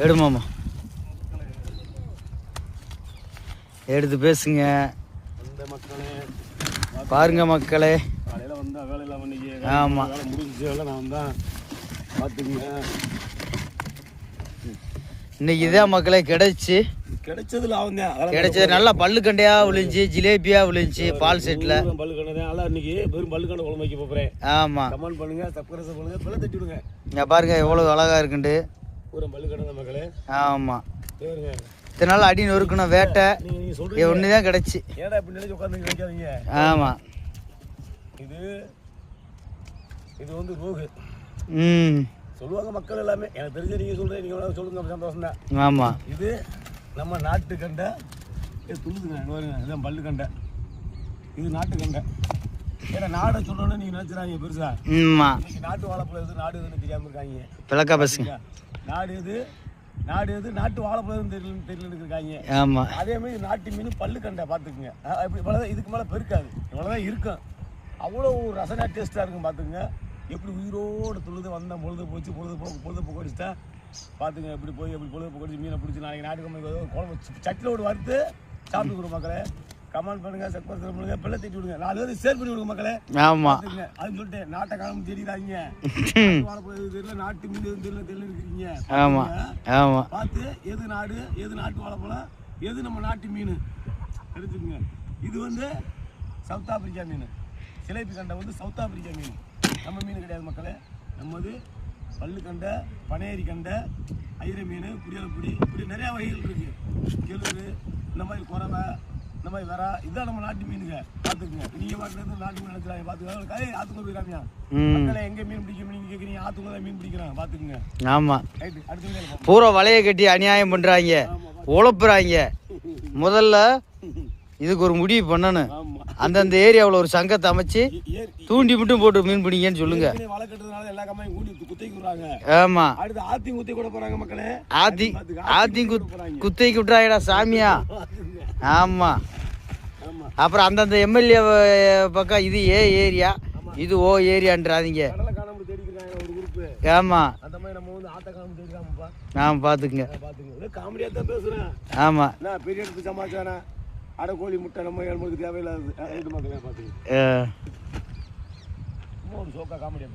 எடுமாமா எடுத்து பேசுங்க. பாருங்க மக்களே, ஆமாம் இன்னைக்கு இதான் மக்களே கிடைச்சது நல்லா பல்லு கண்டையா விழுந்துச்சு, ஜிலேபியா விழுந்துச்சு பால் செட்டில். ஆமா பாருங்க எவ்வளவு அழகா இருக்குண்டு. ஆமா இத்தனை நாள் அடி நொறுக்கணும் வேட்டை ஒண்ணுதான் கிடைச்சி. ஆமா இது வந்து ரோகு சொல்லுவாங்க மக்கள் எல்லாமே. எனக்கு தெரிஞ்ச நீங்க சொல்றீங்க, நீங்க சொல்லுங்க, சந்தோஷம் தான். ஆமா இது நம்ம நாட்டு கண்டை. இது துள்ளுதுங்க, இதுதான் பல்லு கண்டை. இது நாட்டு கண்டை. ஏன்னா நாடை சொல்லணும்னு நீங்க நினைச்சுறாங்க பெருசா. நாட்டு வாழைப்பழம் எது நாடு எதுன்னு தெரியாம இருக்காங்க. பிளக்கா பசங்க நாடு எது நாட்டு வாழைப்பழம் தெரியல இருக்காங்க. ஆமா அதே மாதிரி நாட்டு மீன் பல்லு கண்டை பாத்துக்குங்க. இவ்வளவுதான், இதுக்கு மேல பெருக்காது, இவ்வளவுதான் இருக்கும். அவ்வளோ ரசனா டேஸ்டா இருக்கும் பாத்துக்குங்க. எப்படி உயிரோடு துழுது வந்தால் பொழுது போச்சு, பொழுதுபோக்கு அடிச்சுட்டா பார்த்துங்க. எப்படி போய் எப்படி பொழுதுபோக்கு அடிச்சு மீனை பிடிச்சி நாளைக்கு நாட்டுக்கு குழம்பு சட்டியில் ஒரு வறுத்து சாப்பிட்டு கொடுங்க மக்களே. கமெண்ட் பண்ணுங்க, சப்ஸ்கிரைப் பண்ணுங்க, பிள்ளை தட்டி விடுங்க, 4 பேர் ஷேர் பண்ணி விடுங்க மக்களே. ஆமாம் அதுன்னு சொல்லிட்டு நாட்டை காலம் தெரியுறாங்க, தெரியல நாட்டு மீன் தெரியல இருக்கிறீங்க. ஆமாம் ஆமாம் பார்த்து எது நாடு, எது நாட்டு வாழைப்பழம், எது நம்ம நாட்டு மீன் தெரிஞ்சுக்குங்க. இது வந்து சவுத் ஆப்பிரிக்கா மீன். சிலேபி கண்டை வந்து சவுத் ஆப்பிரிக்கா மீன், நம்ம மீன் கிடையாது மக்களே. நம்மது பல்லு கண்டை, பனையேரி கண்டை, ஐர மீன், புரியலப்புடி, இப்படி நிறையா வகைகள் இருக்குது. கெழுது, இந்த மாதிரி குறவை, இந்த மாதிரி வரா, இதுதான் நம்ம நாட்டு மீனுங்க. பார்த்துக்குங்க. நீங்கள் பார்க்குறது நாட்டு மீன் நினைச்சாங்க. பார்த்துக்கலாம். ஆற்றுக்குள்ள போயிடாமையா மக்களை எங்கே மீன் பிடிக்க நீங்கள் கேட்குறீங்க, ஆற்றுக்குள்ள தான் மீன் பிடிக்கிறாங்க. பார்த்துக்குங்க. ஆமாம் ரைட்டு, அடுத்து பூரா வலையை கட்டி அநியாயம் பண்ணுறாங்க, உழப்புறாங்க. முதல்ல இதுக்கு ஒரு முடிவு பண்ணணும். அந்தந்த ஏரியாவில் ஒரு சங்கத்தை அமைச்சு தூண்டி மட்டும் போட்டு மீன் பிடிங்கன்னு சொல்லுங்க. ஆமா ஆத்தி குத்தைக்கு விட்டுறாங்கடா சாமியா. ஆமா அப்புறம் அந்தந்த எம்எல்ஏ பக்கம் இது ஏ ஏரியா, இது ஓ ஏரியான்றாதீங்க. ஆமா ஆமா பாத்துக்குங்க. ஆமா பெரிய இடத்து சமாச்சாரம். அடை கோழி முட்டை நம்ம ஏழுமணிக்கு தேவையில்லாது. பார்த்துங்க. ஒரு சோக்கா காமெடி.